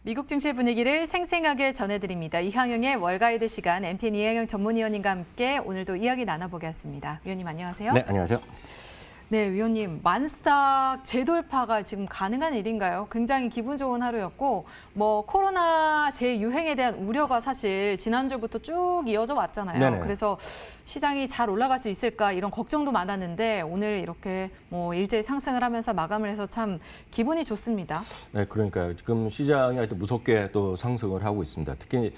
미국 증시 분위기를 생생하게 전해드립니다. 이항영의 월가이드 시간, MTN 이항영 전문위원님과 함께 오늘도 이야기 나눠보겠습니다. 위원님 안녕하세요. 네, 안녕하세요. 네, 위원님, 만스닥 재돌파가 지금 가능한 일인가요? 굉장히 기분 좋은 하루였고, 코로나 재유행에 대한 우려가 사실 지난주부터 쭉 이어져 왔잖아요. 네네. 그래서 시장이 잘 올라갈 수 있을까 이런 걱정도 많았는데 오늘 이렇게 일제히 상승을 하면서 마감을 해서 참 기분이 좋습니다. 네, 그러니까요. 지금 시장이 하여튼 무섭게 또 상승을 하고 있습니다. 특히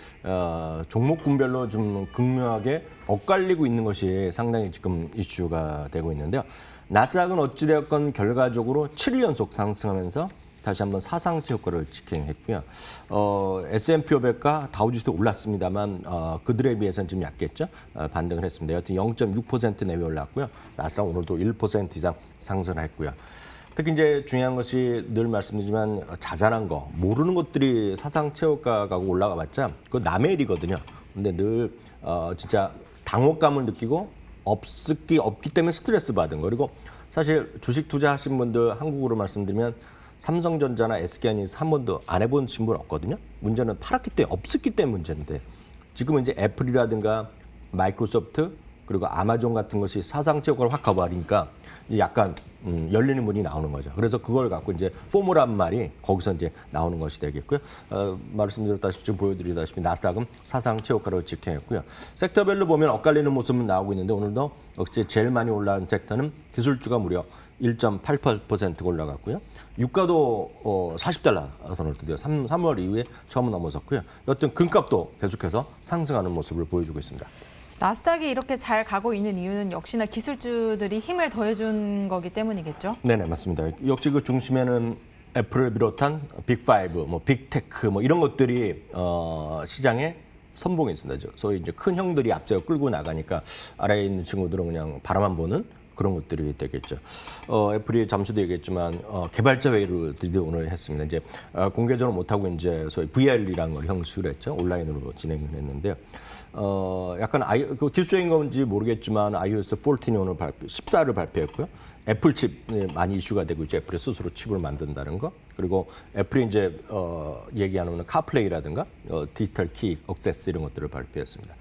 종목군별로 좀 극명하게 엇갈리고 있는 것이 상당히 지금 이슈가 되고 있는데요. 나스닥은 어찌되었건 결과적으로 7일 연속 상승하면서 다시 한번 사상체 효과를 직행했고요. S&P 500과 다우지수도 올랐습니다만 그들에 비해서는 좀 약겠죠. 반등을 했습니다. 여튼 0.6% 내외 올랐고요. 나스닥 오늘도 1% 이상 상승을 했고요. 특히 이제 중요한 것이 늘 말씀드리지만 자잘한 거, 모르는 것들이 사상체 효과가 올라가봤자 그거 남의 일이거든요. 근데 늘 진짜 당혹감을 느끼고 없기 때문에 스트레스 받은 거. 그리고 사실 주식 투자하신 분들 한국으로 말씀드리면 삼성전자나 SK하이닉스 한 번도 안 해본 친분 없거든요. 문제는 팔았기 때문에 없었기 때문에 문제인데 지금은 이제 애플이라든가 마이크로소프트 그리고 아마존 같은 것이 사상체 효과를 확 가버리니까 약간 열리는 문이 나오는 거죠. 그래서 그걸 갖고 이제 포무라는 말이 거기서 이제 나오는 것이 되겠고요. 말씀드렸다시피 지금 보여드리다시피 나스닥은 사상체 효과를 직행했고요. 섹터별로 보면 엇갈리는 모습은 나오고 있는데 오늘도 역시 제일 많이 올라간 섹터는 기술주가 무려 1.88% 올라갔고요. 유가도 40달러 선을 드디어 3월 이후에 처음 넘어섰고요. 여튼 금값도 계속해서 상승하는 모습을 보여주고 있습니다. 나스닥이 이렇게 잘 가고 있는 이유는 역시나 기술주들이 힘을 더해준 거기 때문이겠죠? 네네, 맞습니다. 역시 그 중심에는 애플을 비롯한 빅5, 빅테크 이런 것들이 시장에 선봉에 있습니다. 소위 이제 큰 형들이 앞서 끌고 나가니까 아래에 있는 친구들은 그냥 바라만 보는 그런 것들이 되겠죠. 애플이 잠시도 얘기했지만 개발자 회의를 드디어 오늘 했습니다. 이제 공개적으로 못하고 이제 소위 VR이라는 걸 형식으로 했죠. 온라인으로 진행을 했는데요. 약간 그 기술적인 건지 모르겠지만 iOS 14이 오늘 14를 발표했고요. 애플 칩이 많이 이슈가 되고 있죠. 애플이 스스로 칩을 만든다는 거. 그리고 애플이 이제 얘기하는 카플레이라든가 디지털 키 액세스 이런 것들을 발표했습니다.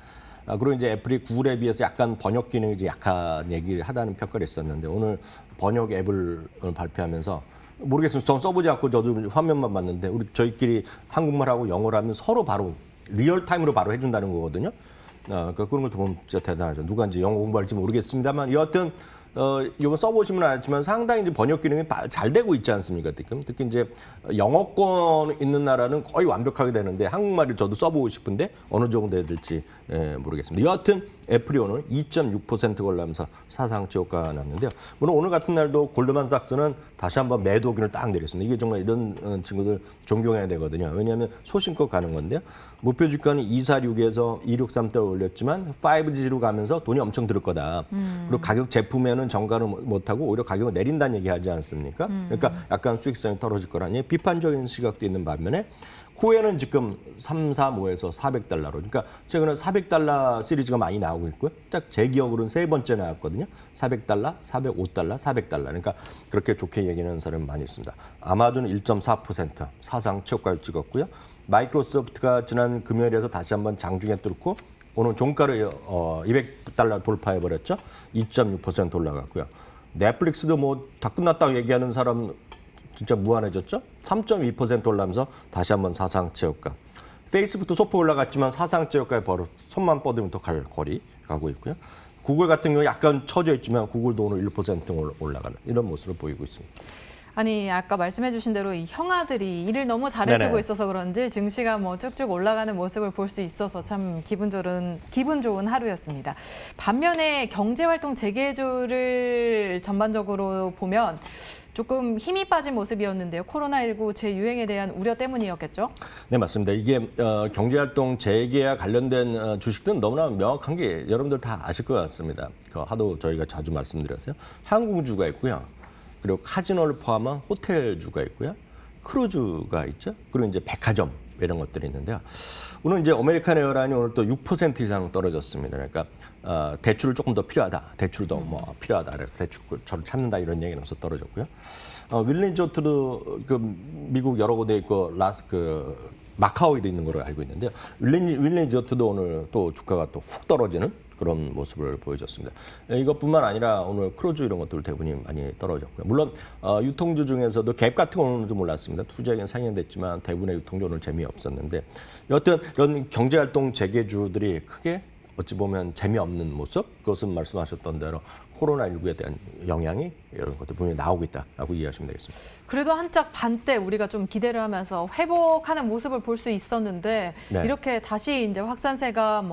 그리고 이제 애플이 구글에 비해서 약간 번역 기능이 이제 약한 얘기를 하다는 평가를 했었는데 오늘 번역 앱을 발표하면서 모르겠습니다. 전 써보지 않고 저도 화면만 봤는데 저희끼리 한국말하고 영어를 하면 서로 바로 리얼타임으로 바로 해준다는 거거든요. 그런 걸 보면 진짜 대단하죠. 누가 이제 영어 공부할지 모르겠습니다만 여하튼 이번 써보시면 알지만 상당히 이제 번역 기능이 잘 되고 있지 않습니까? 특히 이제 영어권 있는 나라는 거의 완벽하게 되는데 한국말을 저도 써보고 싶은데 어느 정도 해야 될지 모르겠습니다. 여하튼 애플이 오늘 2.6% 올라가면서 사상체 효과가 났는데요. 물론 오늘 같은 날도 골드만삭스는 다시 한번 매도 기를 딱 내렸습니다. 이게 정말 이런 친구들 존경해야 되거든요. 왜냐하면 소신껏 가는 건데요. 목표 주가는 246에서 263대를 올렸지만 5G로 가면서 돈이 엄청 들 거다. 그리고 가격 제품에는 정가를 못하고 오히려 가격을 내린다는 얘기 하지 않습니까? 그러니까 약간 수익성이 떨어질 거라니 비판적인 시각도 있는 반면에 후에는 지금 335에서 400달러로. 그러니까 최근에 400달러 시리즈가 많이 나오고 있고요. 딱 제 기억으로는 세 번째 나왔거든요. 400달러, 405달러, 400달러. 그러니까 그렇게 좋게 얘기하는 사람이 많이 있습니다. 아마존은 1.4% 사상 최고가를 찍었고요. 마이크로소프트가 지난 금요일에서 다시 한번 장중에 뚫고 오늘 종가를 200달러 돌파해버렸죠. 2.6% 올라갔고요. 넷플릭스도 다 끝났다고 얘기하는 사람 진짜 무한해졌죠? 3.2% 올라면서 다시 한번 사상체 효과. 페이스북도 소폭 올라갔지만 사상체 효과에 바로 손만 뻗으면 더 갈 거리 가고 있고요. 구글 같은 경우 약간 처져 있지만 구글도 오늘 1% 올라가는 이런 모습을 보이고 있습니다. 아니 아까 말씀해 주신 대로 이 형아들이 일을 너무 잘해주고 네네. 있어서 그런지 증시가 쭉쭉 올라가는 모습을 볼 수 있어서 참 기분 좋은 하루였습니다. 반면에 경제활동 재개주를 전반적으로 보면 조금 힘이 빠진 모습이었는데요. 코로나19 재유행에 대한 우려 때문이었겠죠? 네, 맞습니다. 이게 경제활동 재개와 관련된 주식들은 너무나 명확한 게 여러분들 다 아실 것 같습니다. 하도 저희가 자주 말씀드렸어요. 항공주가 있고요. 그리고 카지노를 포함한 호텔주가 있고요. 크루즈가 있죠. 그리고 이제 백화점 이런 것들이 있는데요. 오늘 이제 아메리칸 에어라인이 오늘 또 6% 이상 떨어졌습니다. 그러니까 대출을 조금 더 필요하다. 대출도 뭐 필요하다. 그래서 대출을 찾는다 이런 얘기 나와서 떨어졌고요. 윌리지어트도 그 미국 여러 곳에 있고 마카오에도 있는 걸로 알고 있는데요. 윌리지어트도 오늘 또 주가가 또 훅 떨어지는 그런 모습을 보여줬습니다. 이것뿐만 아니라 오늘 크루즈 이런 것들 대부분이 많이 떨어졌고요. 물론 유통주 중에서도 갭 같은 건 오늘 좀 올랐습니다. 투자액은 상향됐지만 대부분의 유통주 오늘 재미없었는데 여하튼 이런 경제활동 재개주들이 크게 어찌 보면 재미없는 모습, 그것은 말씀하셨던 대로 코로나19에 대한 영향이 이런 것들 분명히 나오고 있다라고 이해하시면 되겠습니다. 그래도 한짝 반때 우리가 좀 기대를 하면서 회복하는 모습을 볼 수 있었는데 네. 이렇게 다시 이제 확산세가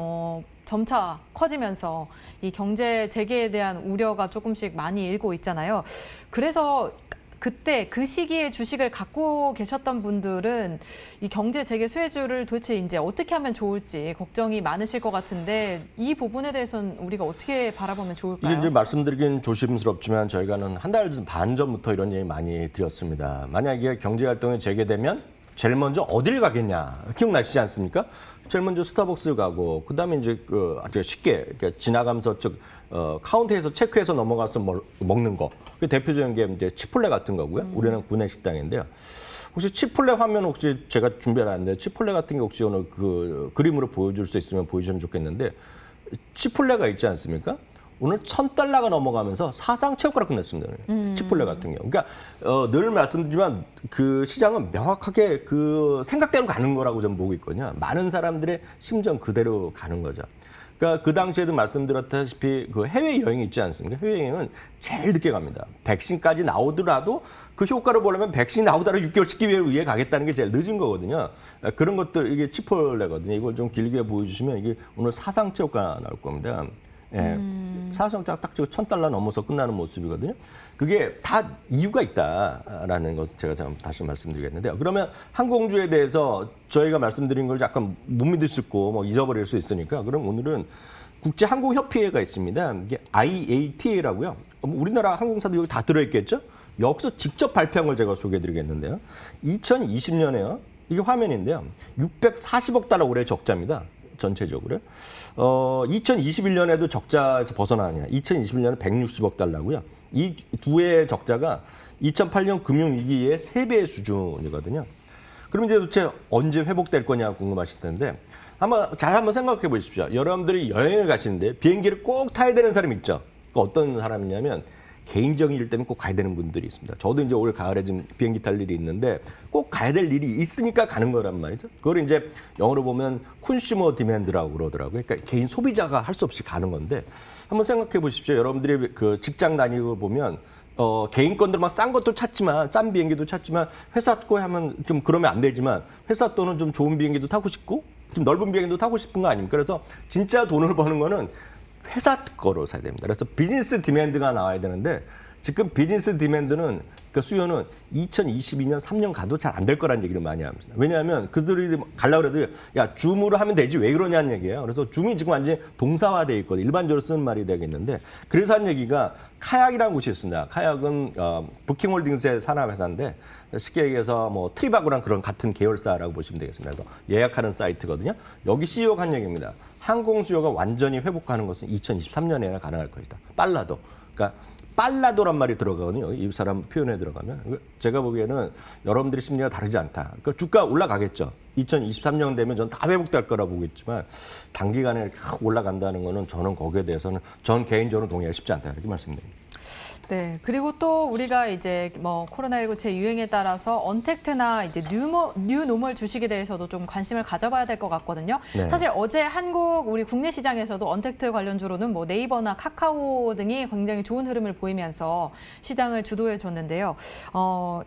점차 커지면서 이 경제 재개에 대한 우려가 조금씩 많이 일고 있잖아요. 그래서 그때 그 시기에 주식을 갖고 계셨던 분들은 이 경제 재개 수혜주를 도대체 이제 어떻게 하면 좋을지 걱정이 많으실 것 같은데 이 부분에 대해서는 우리가 어떻게 바라보면 좋을까요? 이게 이제 말씀드리긴 조심스럽지만 저희가는 한 달 반 전부터 이런 얘기 많이 드렸습니다. 만약에 경제 활동이 재개되면 제일 먼저 어딜 가겠냐 기억나시지 않습니까? 제일 먼저 스타벅스 가고 그다음에 이제 아주 쉽게 지나가면서 카운터에서 체크해서 넘어가서 먹는 거. 그 대표적인 게 이제 치폴레 같은 거고요. 우리는 구내 식당인데요. 혹시 치폴레 화면 혹시 제가 준비해놨는데 치폴레 같은 게 혹시 오늘 그 그림으로 보여줄 수 있으면 보여주시면 좋겠는데 치폴레가 있지 않습니까? 오늘 $1,000가 넘어가면서 사상 최고가로 끝냈습니다. 치폴레 같은 경우. 그러니까 늘 말씀드리지만 그 시장은 명확하게 그 생각대로 가는 거라고 저는 보고 있거든요. 많은 사람들의 심정 그대로 가는 거죠. 그러니까 그 당시에도 말씀드렸다시피 그 해외 여행이 있지 않습니까? 해외 여행은 제일 늦게 갑니다. 백신까지 나오더라도 그 효과를 보려면 백신이 나오더라도 6개월, 10개월 위에 가겠다는 게 제일 늦은 거거든요. 그런 것들 이게 치폴레거든요. 이걸 좀 길게 보여주시면 이게 오늘 사상 최고가 나올 겁니다. 예, 사실상 딱 지금 $1,000 넘어서 끝나는 모습이거든요. 그게 다 이유가 있다라는 것을 제가 다시 말씀드리겠는데요. 그러면 항공주에 대해서 저희가 말씀드린 걸 약간 못 믿을 수 있고 잊어버릴 수 있으니까 그럼 오늘은 국제항공협회가 있습니다. 이게 IATA라고요. 우리나라 항공사도 여기 다 들어있겠죠? 여기서 직접 발표한 걸 제가 소개해드리겠는데요. 2020년에요. 이게 화면인데요. $640억 올해 적자입니다. 전체적으로. 2021년에도 적자에서 벗어나냐. 2021년에 $160억. 이 두 해의 적자가 2008년 금융위기의 3배의 수준이거든요. 그럼 이제 도대체 언제 회복될 거냐 궁금하실 텐데 한번 생각해 보십시오. 여러분들이 여행을 가시는데 비행기를 꼭 타야 되는 사람이 있죠. 어떤 사람이냐면 개인적인 일 때문에 꼭 가야 되는 분들이 있습니다. 저도 이제 올 가을에 좀 비행기 탈 일이 있는데 꼭 가야 될 일이 있으니까 가는 거란 말이죠. 그걸 이제 영어로 보면 컨슈머 디맨드라고 그러더라고요. 그러니까 개인 소비자가 할 수 없이 가는 건데 한번 생각해 보십시오. 여러분들이 그 직장 다니고 보면 개인 건들 막 싼 것도 찾지만 싼 비행기도 찾지만 회사 거 하면 좀 그러면 안 되지만 회사 돈은 좀 좋은 비행기도 타고 싶고 좀 넓은 비행기도 타고 싶은 거 아닙니까? 그래서 진짜 돈을 버는 거는 회사 거로 사야 됩니다. 그래서 비즈니스 디맨드가 나와야 되는데 지금 비즈니스 디맨드는 그 수요는 2022년 3년 가도 잘 안 될 거라는 얘기를 많이 합니다. 왜냐하면 그들이 가려고 해도 야 줌으로 하면 되지 왜 그러냐는 얘기예요. 그래서 줌이 지금 완전히 동사화돼 있거든요. 일반적으로 쓰는 말이 되겠는데 그래서 한 얘기가 카약이라는 곳이 있습니다. 카약은 부킹홀딩스의 산하회사인데 쉽게 얘기해서 트리바고랑 그런 같은 계열사라고 보시면 되겠습니다. 그래서 예약하는 사이트거든요. 여기 CEO가 한 얘기입니다. 항공 수요가 완전히 회복하는 것은 2023년에나 가능할 것이다. 빨라도. 그러니까 빨라도란 말이 들어가거든요. 이 사람 표현에 들어가면. 제가 보기에는 여러분들의 심리가 다르지 않다. 그러니까 주가 올라가겠죠. 2023년 되면 전 다 회복될 거라 보고 있지만 단기간에 이렇게 올라간다는 거는 저는 거기에 대해서는 전 개인적으로 동의하기 쉽지 않다. 이렇게 말씀드립니다. 네, 그리고 또 우리가 이제 코로나19 재유행에 따라서 언택트나 이제 뉴노멀 주식에 대해서도 좀 관심을 가져봐야 될 것 같거든요. 네. 사실 어제 우리 국내 시장에서도 언택트 관련주로는 네이버나 카카오 등이 굉장히 좋은 흐름을 보이면서 시장을 주도해 줬는데요.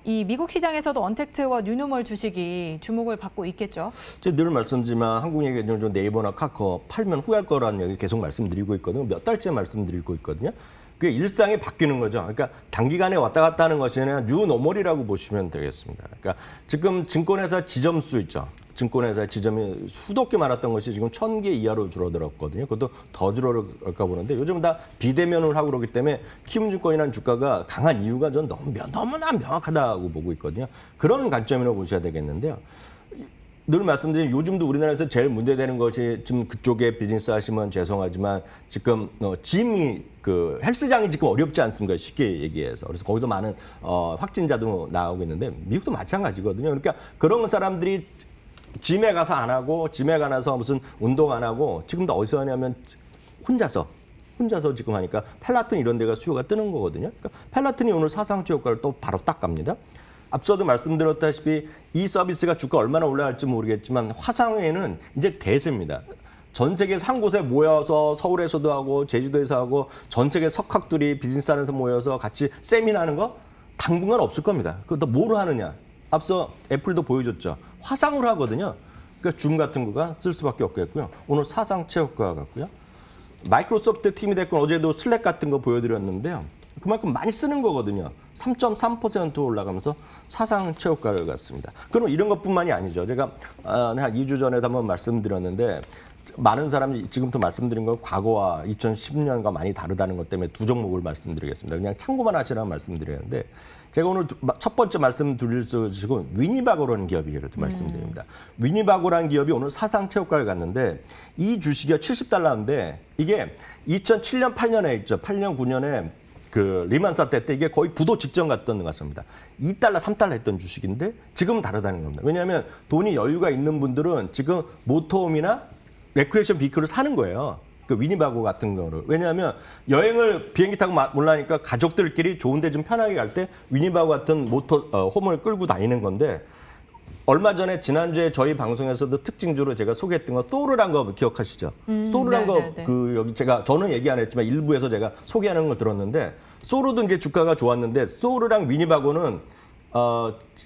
이 미국 시장에서도 언택트와 뉴노멀 주식이 주목을 받고 있겠죠. 제가 늘 말씀드리지만 한국 얘기 좀 네이버나 카카오 팔면 후회할 거라는 얘기 계속 말씀드리고 있거든요. 몇 달째 말씀드리고 있거든요. 그게 일상이 바뀌는 거죠. 그러니까 단기간에 왔다 갔다 하는 것이 아니라 뉴노멀이라고 보시면 되겠습니다. 그러니까 지금 증권회사 지점수 있죠. 증권회사 지점이 수도 없게 많았던 것이 지금 1,000개 이하로 줄어들었거든요. 그것도 더 줄어들까 보는데 요즘 다 비대면을 하고 그러기 때문에 키움증권이라는 주가가 강한 이유가 저는 너무나 명확하다고 보고 있거든요. 그런 관점으로 보셔야 되겠는데요. 늘 말씀드린 요즘도 우리나라에서 제일 문제되는 것이 지금 그쪽에 비즈니스 하시면 죄송하지만 지금 짐이 그 헬스장이 지금 어렵지 않습니까? 쉽게 얘기해서. 그래서 거기서 많은 확진자도 나오고 있는데 미국도 마찬가지거든요. 그러니까 그런 사람들이 짐에 가서 안 하고 짐에 가서 무슨 운동 안 하고 지금도 어디서 하냐면 혼자서 지금 하니까 펠라톤 이런 데가 수요가 뜨는 거거든요. 그러니까 펠라톤이 오늘 사상체 효과를 또 바로 딱 갑니다. 앞서도 말씀드렸다시피 이 서비스가 주가 얼마나 올라갈지 모르겠지만 화상회의는 이제 대세입니다. 전 세계에서 한 곳에 모여서 서울에서도 하고 제주도에서 하고 전 세계 석학들이 비즈니스하면서 모여서 같이 세미나하는 거 당분간 없을 겁니다. 그것도 뭐로 하느냐. 앞서 애플도 보여줬죠. 화상으로 하거든요. 그러니까 줌 같은 거가 쓸 수밖에 없겠고요. 오늘 사상체 효과가 같고요. 마이크로소프트 팀이 됐건 어제도 슬랙 같은 거 보여드렸는데요. 그만큼 많이 쓰는 거거든요. 3.3% 올라가면서 사상체 효과를 갖습니다. 그럼 이런 것뿐만이 아니죠. 제가 한 2주 전에도 한번 말씀드렸는데 많은 사람이 지금부터 말씀드린 건 과거와 2010년과 많이 다르다는 것 때문에 두 종목을 말씀드리겠습니다. 그냥 참고만 하시라고 말씀드리는데 제가 오늘 첫 번째 말씀드릴 수 있고 위니바고라는 기업이라도 말씀드립니다. 위니바고라는 기업이 오늘 사상체 효과를 갖는데 이 주식이 $70인데 이게 2007년, 8년에 있죠. 8년, 9년에 그 리만 사태 때 이게 거의 부도 직전 갔던 것 같습니다. $2, $3 했던 주식인데 지금은 다르다는 겁니다. 왜냐하면 돈이 여유가 있는 분들은 지금 모터홈이나 레크레이션 비클을 사는 거예요. 그 위니바고 같은 거를. 왜냐하면 여행을 비행기 타고 몰라니까 가족들끼리 좋은 데 좀 편하게 갈 때 위니바고 같은 홈을 끌고 다니는 건데 얼마 전에 지난주에 저희 방송에서도 특징주로 제가 소개했던 거 소르란 거 기억하시죠? 소르란 거 그 여기 저는 얘기 안 했지만 일부에서 제가 소개하는 걸 들었는데 소르도 이제 주가가 좋았는데 소르랑 위니바고는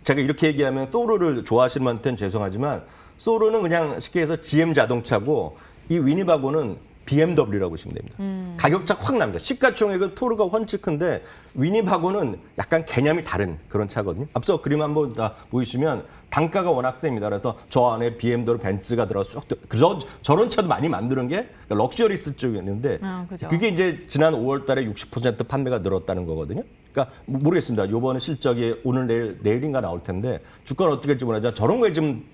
제가 이렇게 얘기하면 소르를 좋아하시는 분한테는 죄송하지만 소르는 그냥 쉽게 해서 GM 자동차고 이 위니바고는 BMW라고 보시면 됩니다. 가격차 확 납니다. 시가총액은 토르가 훨씬 큰데 위니바고는 약간 개념이 다른 그런 차거든요. 앞서 그림 한번 다 보이시면 단가가 워낙 셉니다. 그래서 저 안에 BMW, 벤츠가 들어서 쭉 저런 차도 많이 만드는 게 럭셔리스 쪽에 있는데 그게 이제 지난 5월 달에 60% 판매가 늘었다는 거거든요. 그러니까 모르겠습니다. 이번에 실적이 오늘 내일인가 나올 텐데 주가는 어떻게 될지 모르지만 저런 거에 지금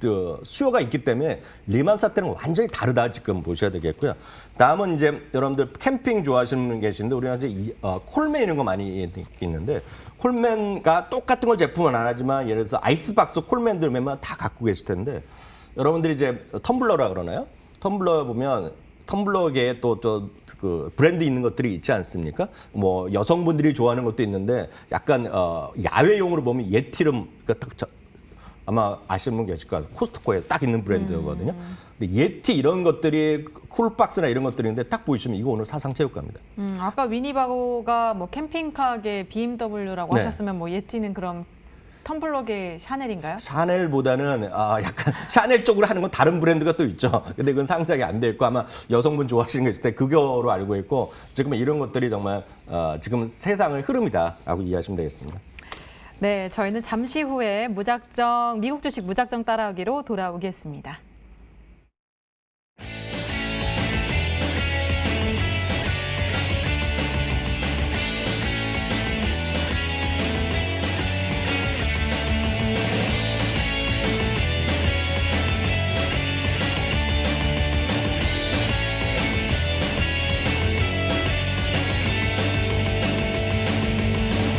수요가 있기 때문에 리만 사태는 완전히 다르다 지금 보셔야 되겠고요. 다음은 이제 여러분들 캠핑 좋아하시는 분 계신데 우리가 이제 콜맨 이런 거 많이 있는데 콜맨과 똑같은 걸 제품은 안 하지만 예를 들어서 아이스박스 콜맨들 몇만 다 갖고 계실 텐데 여러분들이 이제 텀블러라 그러나요? 텀블러 보면 텀블러계에 또 그 브랜드 있는 것들이 있지 않습니까? 뭐 여성분들이 좋아하는 것도 있는데 약간 야외용으로 보면 예티름 아마 아시는 분 계실 거예요. 코스트코에 딱 있는 브랜드거든요. 근데 예티 이런 것들이 쿨박스나 이런 것들인데 딱 보이시면 이거 오늘 사상체 효과입니다. 아까 위니바고가 뭐 캠핑카계 BMW라고 하셨으면 뭐 예티는 그럼 텀블러계 샤넬인가요? 샤넬보다는 약간 샤넬 쪽으로 하는 건 다른 브랜드가 또 있죠. 근데 그건 상장이 안 돼 있고 아마 여성분 좋아하시는 거 있을 때 그거로 알고 있고 지금 이런 것들이 정말 지금 세상의 흐름이다라고 이해하시면 되겠습니다. 네, 저희는 잠시 후에 미국 주식 무작정 따라오기로 돌아오겠습니다.